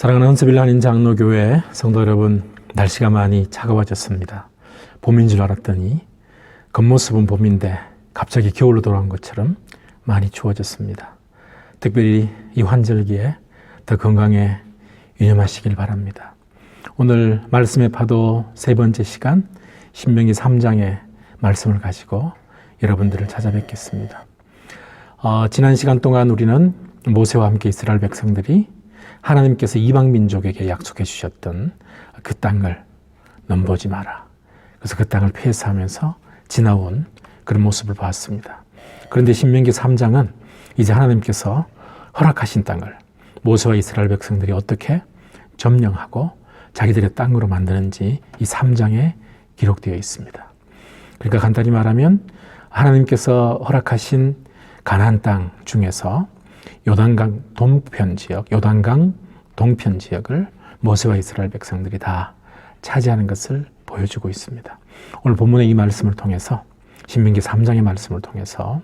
사랑하는 헌스빌 한인 장로교회 성도 여러분, 날씨가 많이 차가워졌습니다. 봄인 줄 알았더니 겉모습은 봄인데 갑자기 겨울로 돌아온 것처럼 많이 추워졌습니다. 특별히 이 환절기에 더 건강에 유념하시길 바랍니다. 오늘 말씀의 파도 세 번째 시간 신명기 3장의 말씀을 가지고 여러분들을 찾아뵙겠습니다. 지난 시간 동안 우리는 모세와 함께 이스라엘 백성들이 하나님께서 이방 민족에게 약속해 주셨던 그 땅을 넘보지 마라. 그래서 그 땅을 폐쇄하면서 지나온 그런 모습을 봤습니다. 그런데 신명기 3장은 이제 하나님께서 허락하신 땅을 모세와 이스라엘 백성들이 어떻게 점령하고 자기들의 땅으로 만드는지 이 3장에 기록되어 있습니다. 그러니까 간단히 말하면 하나님께서 허락하신 가나안 땅 중에서 요단강 동편 지역을 모세와 이스라엘 백성들이 다 차지하는 것을 보여주고 있습니다. 오늘 본문의 이 말씀을 통해서 신명기 3장의 말씀을 통해서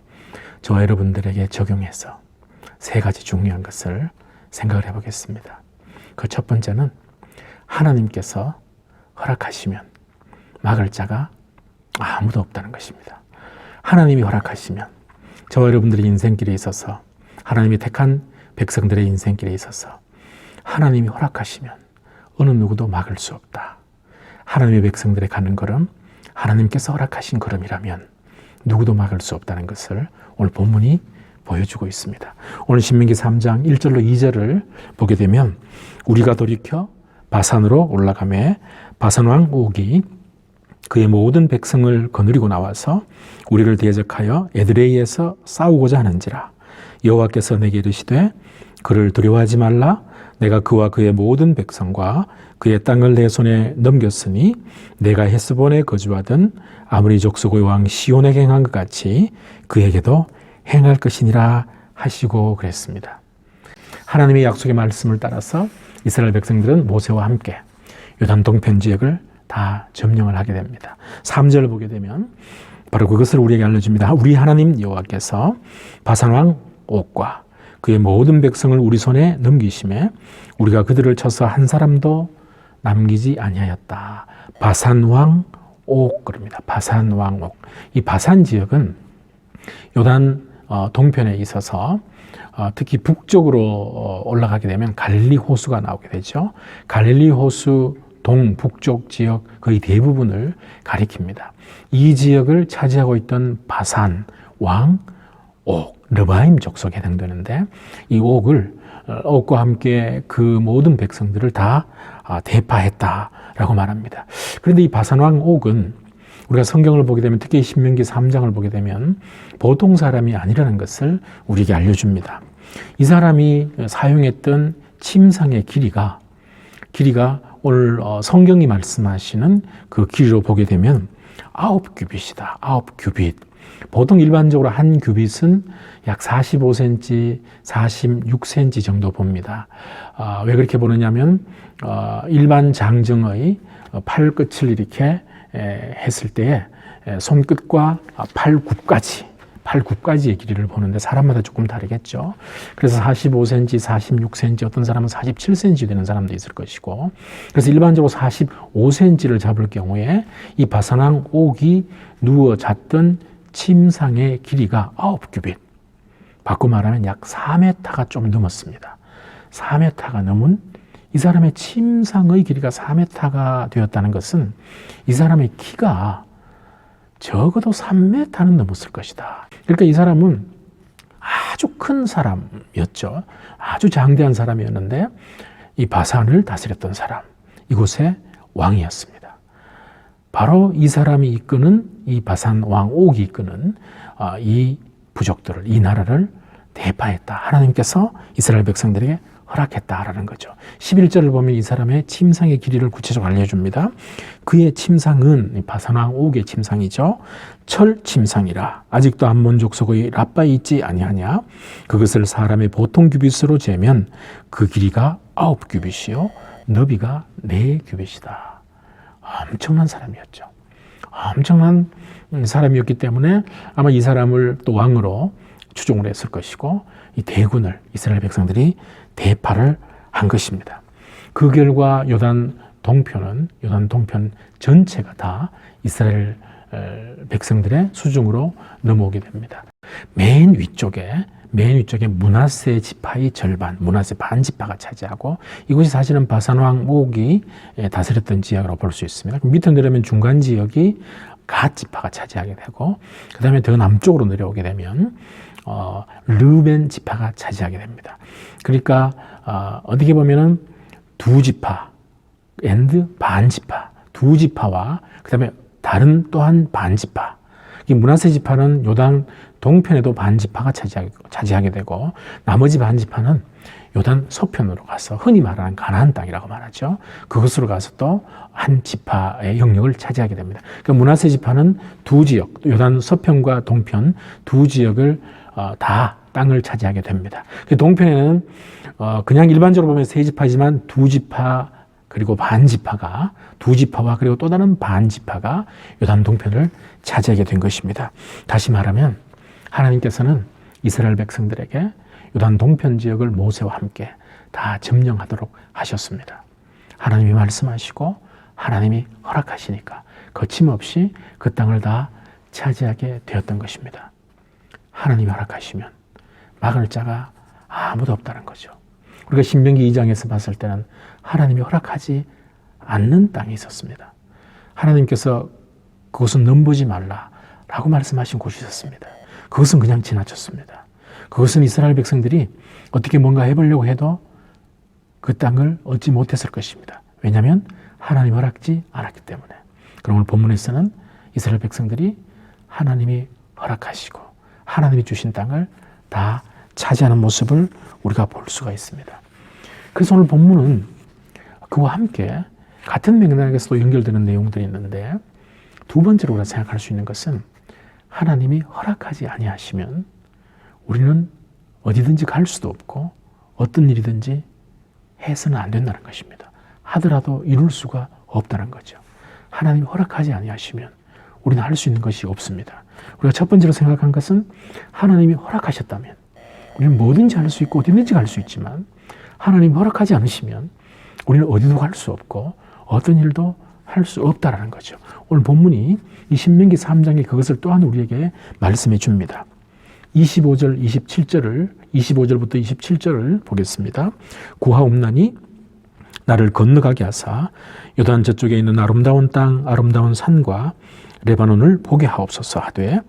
저와 여러분들에게 적용해서 세 가지 중요한 것을 생각을 해보겠습니다. 그 첫 번째는 하나님께서 허락하시면 막을 자가 아무도 없다는 것입니다. 하나님이 허락하시면 저와 여러분들의 인생길에 있어서 하나님이 택한 백성들의 인생길에 있어서 하나님이 허락하시면 어느 누구도 막을 수 없다. 하나님의 백성들의 가는 걸음, 하나님께서 허락하신 걸음이라면 누구도 막을 수 없다는 것을 오늘 본문이 보여주고 있습니다. 오늘 신명기 3장 1절로 2절을 보게 되면 우리가 돌이켜 바산으로 올라가매 바산왕 옥이 그의 모든 백성을 거느리고 나와서 우리를 대적하여 에드레이에서 싸우고자 하는지라. 여호와께서 내게 이르시되 그를 두려워하지 말라. 내가 그와 그의 모든 백성과 그의 땅을 내 손에 넘겼으니 내가 헤스본에 거주하던 아모리 족속의 왕 시온에게 행한 것 같이 그에게도 행할 것이니라 하시고 그랬습니다. 하나님의 약속의 말씀을 따라서 이스라엘 백성들은 모세와 함께 요단 동편 지역을 다 점령을 하게 됩니다. 3절을 보게 되면 바로 그것을 우리에게 알려줍니다. 우리 하나님 여호와께서 바산왕 옥과 그의 모든 백성을 우리 손에 넘기심에 우리가 그들을 쳐서 한 사람도 남기지 아니하였다. 바산왕 옥 그럽니다. 바산왕 옥. 이 바산 지역은 요단 동편에 있어서 특히 북쪽으로 올라가게 되면 갈릴리 호수가 나오게 되죠. 갈릴리 호수 동북쪽 지역 거의 대부분을 가리킵니다. 이 지역을 차지하고 있던 바산 왕 옥, 르바임 족속에 해당되는데 이 옥과 함께 그 모든 백성들을 다 대파했다라고 말합니다. 그런데 이 바산 왕 옥은 우리가 성경을 보게 되면 특히 신명기 3장을 보게 되면 보통 사람이 아니라는 것을 우리에게 알려줍니다. 이 사람이 사용했던 침상의 길이가 오늘 성경이 말씀하시는 그 길이로 보게 되면 9규빗이다. 9규빗. 보통 일반적으로 한 규빗은 약 45cm, 46cm 정도 봅니다. 왜 그렇게 보느냐면 일반 장정의 팔 끝을 이렇게 했을 때에 손끝과 팔굽까지의 길이를 보는데 사람마다 조금 다르겠죠. 그래서 45cm, 46cm, 어떤 사람은 47cm 되는 사람도 있을 것이고, 그래서 일반적으로 45cm를 잡을 경우에 이 바산왕 옥이 누워 잤던 침상의 길이가 9규빗. 바꿔 말하면 약 4m가 좀 넘었습니다. 4m가 넘은 이 사람의 침상의 길이가 4m가 되었다는 것은 이 사람의 키가 적어도 3m는 넘었을 것이다. 그러니까 이 사람은 아주 큰 사람이었죠. 아주 장대한 사람이었는데 이 바산을 다스렸던 사람, 이곳의 왕이었습니다. 바로 이 사람이 이끄는 이 바산 왕 옥이 이끄는 이 부족들을, 이 나라를 대파했다. 하나님께서 이스라엘 백성들에게 허락했다라는 거죠. 11절을 보면 이 사람의 침상의 길이를 구체적으로 알려줍니다. 그의 침상은 바산왕 옥의 침상이죠. 철 침상이라. 아직도 암몬 족속의 랍바에 있지 아니하냐. 그것을 사람의 보통 규빗으로 재면 그 길이가 9규빗이요 너비가 4규빗이다. 엄청난 사람이었죠. 엄청난 사람이었기 때문에 아마 이 사람을 또 왕으로 추종을 했을 것이고 이 대군을 이스라엘 백성들이 대파를 한 것입니다. 그 결과 요단 동편 전체가 다 이스라엘 백성들의 수중으로 넘어오게 됩니다. 맨 위쪽에 므낫세 지파의 절반, 므낫세 반 지파가 차지하고, 이곳이 사실은 바산 왕 옥이 다스렸던 지역으로 볼 수 있습니다. 밑으로 내려오면 중간 지역이 갓 지파가 차지하게 되고, 그 다음에 더 남쪽으로 내려오게 되면 르벤 지파가 차지하게 됩니다. 그러니까 어떻게 보면은 두 지파 앤드 반 지파, 두 지파와 그 다음에 다른 또한 반 지파. 이 므낫세 지파는 요단 동편에도 반 지파가 차지하게 되고, 나머지 반 지파는 요단 서편으로 가서 흔히 말하는 가나안 땅이라고 말하죠. 그것으로 가서 또 한 지파의 영역을 차지하게 됩니다. 그러니까 므낫세 지파는 두 지역, 요단 서편과 동편 두 지역을 다 땅을 차지하게 됩니다. 그 동편에는 그냥 일반적으로 보면 세 지파지만 두 지파 그리고 반 지파가, 두 지파와 그리고 또 다른 반 지파가 요단 동편을 차지하게 된 것입니다. 다시 말하면 하나님께서는 이스라엘 백성들에게 요단 동편 지역을 모세와 함께 다 점령하도록 하셨습니다. 하나님이 말씀하시고 하나님이 허락하시니까 거침없이 그 땅을 다 차지하게 되었던 것입니다. 하나님이 허락하시면 막을 자가 아무도 없다는 거죠. 우리가 신명기 2장에서 봤을 때는 하나님이 허락하지 않는 땅이 있었습니다. 하나님께서 그것은 넘보지 말라라고 말씀하신 곳이 있었습니다. 그것은 그냥 지나쳤습니다. 그것은 이스라엘 백성들이 어떻게 뭔가 해보려고 해도 그 땅을 얻지 못했을 것입니다. 왜냐하면 하나님이 허락지 않았기 때문에. 그럼 오늘 본문에서는 이스라엘 백성들이 하나님이 허락하시고 하나님이 주신 땅을 다 차지하는 모습을 우리가 볼 수가 있습니다. 그래서 오늘 본문은 그와 함께 같은 맥락에서도 연결되는 내용들이 있는데, 두 번째로 우리가 생각할 수 있는 것은 하나님이 허락하지 아니하시면 우리는 어디든지 갈 수도 없고 어떤 일이든지 해서는 안 된다는 것입니다. 하더라도 이룰 수가 없다는 거죠. 하나님이 허락하지 아니하시면 우리는 할 수 있는 것이 없습니다. 우리가 첫 번째로 생각한 것은 하나님이 허락하셨다면 우리는 뭐든지 할 수 있고 어디든지 갈 수 있지만, 하나님이 허락하지 않으시면 우리는 어디도 갈 수 없고 어떤 일도 할 수 없다라는 거죠. 오늘 본문이 이 신명기 3장에 그것을 또한 우리에게 말씀해 줍니다. 25절부터 27절을 보겠습니다. 구하옵나니 나를 건너가게 하사 요단 저쪽에 있는 아름다운 땅, 아름다운 산과 레바논을 보게 하옵소서 하되,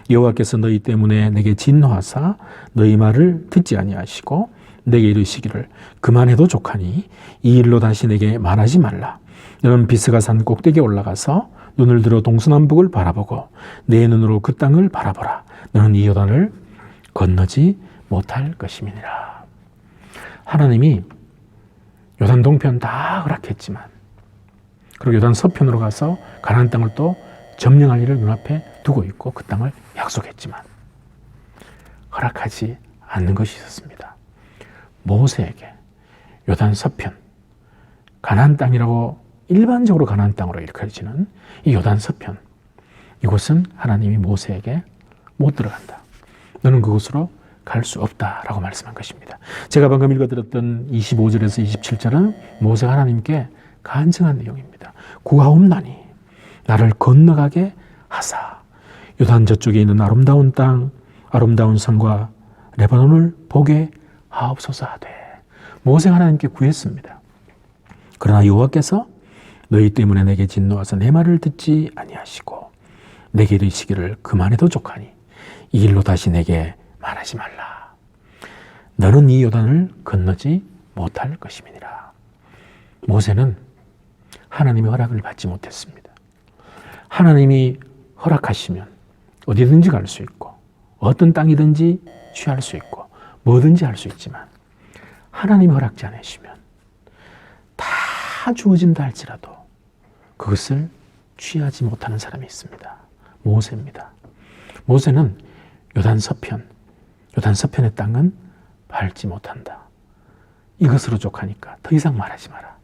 여호와께서 너희 때문에 내게 진노하사 너희 말을 듣지 아니하시고 내게 이르시기를 그만해도 족하니 이 일로 다시 내게 말하지 말라. 너는 비스가 산 꼭대기에 올라가서 눈을 들어 동서남북을 바라보고 내 눈으로 그 땅을 바라보라. 너는 이 요단을 건너지 못할 것임이니라. 하나님이 요단 동편 다 허락했지만, 그리고 요단 서편으로 가서 가나안 땅을 또 점령할 일을 눈앞에 두고 있고 그 땅을 약속했지만 허락하지 않는 것이 있었습니다. 모세에게 요단 서편, 가나안 땅이라고 일반적으로 가나안 땅으로 일컬어지는 이 요단 서편, 이곳은 하나님이 모세에게 못 들어간다. 너는 그곳으로 갈 수 없다라고 말씀한 것입니다. 제가 방금 읽어드렸던 25절에서 27절은 모세가 하나님께 간증한 내용입니다. 구하옵나니 나를 건너가게 하사 요단 저쪽에 있는 아름다운 땅, 아름다운 산과 레바논을 보게 하옵소서 하되, 모세가 하나님께 구했습니다. 그러나 여호와께서 너희 때문에 내게 진노하사 내 말을 듣지 아니하시고 내게 이르시기를 그만해도 족하니 이 일로 다시 내게 말하지 말라. 너는 이 요단을 건너지 못할 것임이니라. 모세는 하나님의 허락을 받지 못했습니다. 하나님이 허락하시면 어디든지 갈 수 있고 어떤 땅이든지 취할 수 있고 뭐든지 할 수 있지만, 하나님이 허락지 않으시면 다 주어진다 할지라도 그것을 취하지 못하는 사람이 있습니다. 모세입니다. 모세는 요단 서편의 땅은 밟지 못한다. 이것으로 족하니까 더 이상 말하지 마라.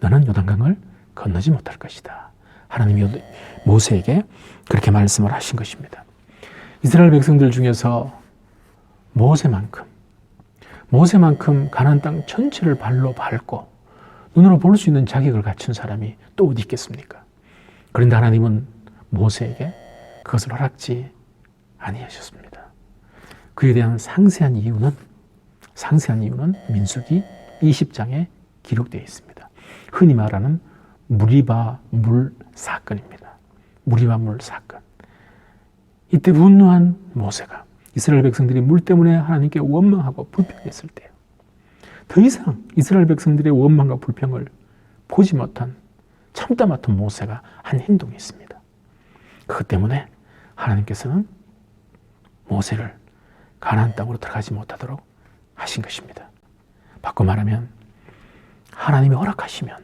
너는 요단강을 건너지 못할 것이다. 하나님이 모세에게 그렇게 말씀을 하신 것입니다. 이스라엘 백성들 중에서 모세만큼 가나안 땅 전체를 발로 밟고 눈으로 볼 수 있는 자격을 갖춘 사람이 또 어디 있겠습니까? 그런데 하나님은 모세에게 그것을 허락지 아니하셨습니다. 그에 대한 상세한 이유는 민수기 20장에 기록되어 있습니다. 흔히 말하는 무리바 물 사건입니다. 무리바 물 사건. 이때 분노한 모세가 이스라엘 백성들이 물 때문에 하나님께 원망하고 불평했을 때 더 이상 이스라엘 백성들의 원망과 불평을 보지 못한 참다 맡은 모세가 한 행동이 있습니다. 그것 때문에 하나님께서는 모세를 가나안 땅으로 들어가지 못하도록 하신 것입니다. 바꿔 말하면 하나님이 허락하시면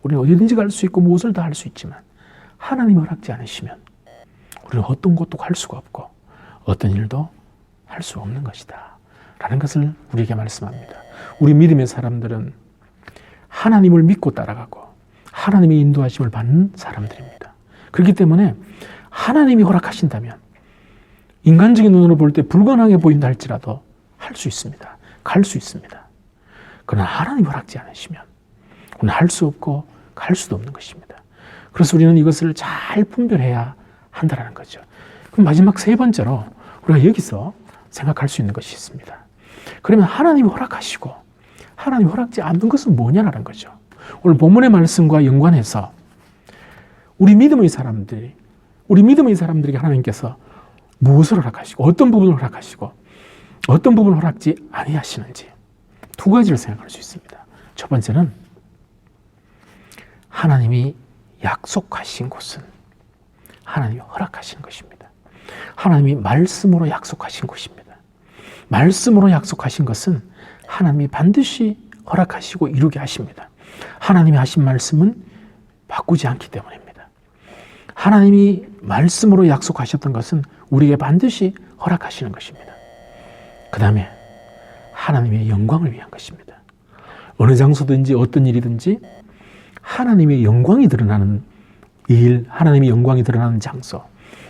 우리는 어디든지 갈 수 있고 무엇을 다 할 수 있지만 하나님이 허락지 않으시면 우리는 어떤 것도 할 수가 없고 어떤 일도 할 수 없는 것이다 라는 것을 우리에게 말씀합니다. 우리 믿음의 사람들은 하나님을 믿고 따라가고 하나님의 인도하심을 받는 사람들입니다. 그렇기 때문에 하나님이 허락하신다면 인간적인 눈으로 볼 때 불가능해 보인다 할지라도 할 수 있습니다. 갈 수 있습니다. 그러나 하나님이 허락지 않으시면 우리는 할 수 없고 갈 수도 없는 것입니다. 그래서 우리는 이것을 잘 분별해야 한다는 거죠. 그럼 마지막 세 번째로 우리가 여기서 생각할 수 있는 것이 있습니다. 그러면 하나님이 허락하시고 하나님이 허락지 않는 것은 뭐냐라는 거죠. 오늘 본문의 말씀과 연관해서 우리 믿음의 사람들에게 하나님께서 무엇을 허락하시고 어떤 부분을 허락하시고 어떤 부분을 허락지 아니하시는지 두 가지를 생각할 수 있습니다. 첫 번째는 하나님이 약속하신 곳은 하나님이 허락하신 것입니다. 하나님이 말씀으로 약속하신 곳입니다. 말씀으로 약속하신 것은 하나님이 반드시 허락하시고 이루게 하십니다. 하나님이 하신 말씀은 바꾸지 않기 때문입니다. 하나님이 말씀으로 약속하셨던 것은 우리에게 반드시 허락하시는 것입니다. 그 다음에 하나님의 영광을 위한 것입니다. 어느 장소든지 어떤 일이든지 하나님의 영광이 드러나는 일, 하나님의 영광이 드러나는 장소,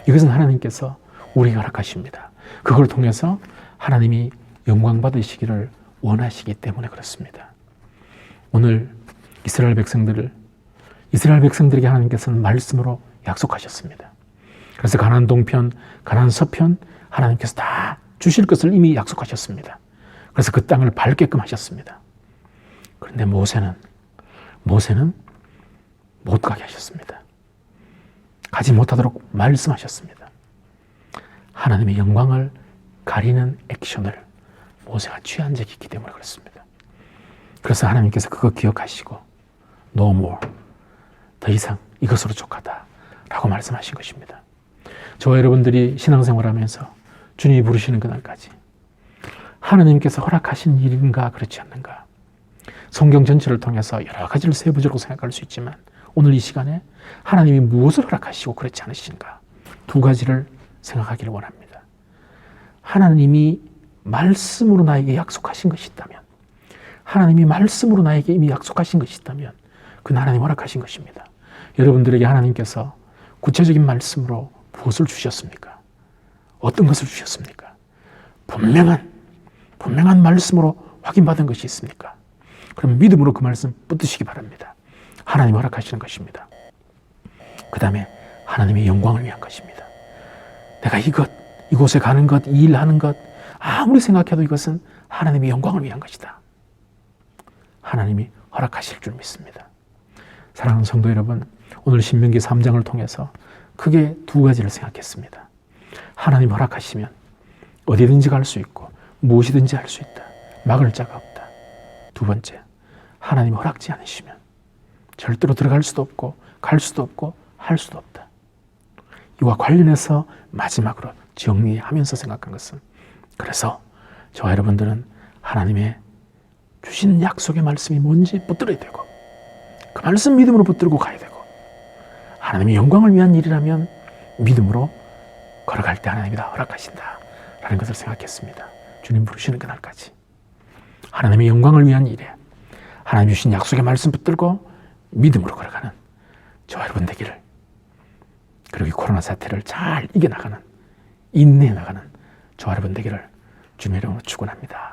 이것은 하나님께서 우리에게 허락하십니다. 그걸 통해서 하나님이 영광 받으시기를 원하시기 때문에 그렇습니다. 오늘 이스라엘 백성들에게 하나님께서는 말씀으로 약속하셨습니다. 그래서 가나안 동편, 가나안 서편 하나님께서 다 주실 것을 이미 약속하셨습니다. 그래서 그 땅을 밟게끔 하셨습니다. 그런데 모세는 못 가게 하셨습니다. 가지 못하도록 말씀하셨습니다. 하나님의 영광을 가리는 액션을 모세가 취한 적이 있기 때문에 그렇습니다. 그래서 하나님께서 그거 기억하시고 No more, 더 이상 이것으로 족하다 라고 말씀하신 것입니다. 저와 여러분들이 신앙생활하면서 주님이 부르시는 그날까지 하나님께서 허락하신 일인가 그렇지 않는가, 성경 전체를 통해서 여러 가지를 세부적으로 생각할 수 있지만 오늘 이 시간에 하나님이 무엇을 허락하시고 그렇지 않으신가 두 가지를 생각하기를 원합니다. 하나님이 말씀으로 나에게 약속하신 것이 있다면, 하나님이 말씀으로 나에게 이미 약속하신 것이 있다면 그건 하나님 허락하신 것입니다. 여러분들에게 하나님께서 구체적인 말씀으로 무엇을 주셨습니까? 어떤 것을 주셨습니까? 분명한 말씀으로 확인받은 것이 있습니까? 그럼 믿음으로 그 말씀 붙드시기 바랍니다. 하나님 허락하시는 것입니다. 그 다음에 하나님의 영광을 위한 것입니다. 내가 이곳에 가는 것, 이 일하는 것, 아무리 생각해도 이것은 하나님의 영광을 위한 것이다. 하나님이 허락하실 줄 믿습니다. 사랑하는 성도 여러분, 오늘 신명기 3장을 통해서 크게 두 가지를 생각했습니다. 하나님 허락하시면 어디든지 갈 수 있고 무엇이든지 할 수 있다. 막을 자가 없다. 두 번째, 하나님 허락지 않으시면 절대로 들어갈 수도 없고 갈 수도 없고 할 수도 없다. 이와 관련해서 마지막으로 정리하면서 생각한 것은, 그래서 저와 여러분들은 하나님의 주신 약속의 말씀이 뭔지 붙들어야 되고 그 말씀 믿음으로 붙들고 가야 되고, 하나님의 영광을 위한 일이라면 믿음으로 걸어갈 때 하나님이 다 허락하신다 라는 것을 생각했습니다. 주님 부르시는 그날까지 하나님의 영광을 위한 일에 하나님 주신 약속의 말씀 붙들고 믿음으로 걸어가는 저와 여러분 되기를, 그리고 이 코로나 사태를 잘 이겨나가는, 인내해 나가는 저와 여러분 되기를 주님의 이름으로 축원합니다.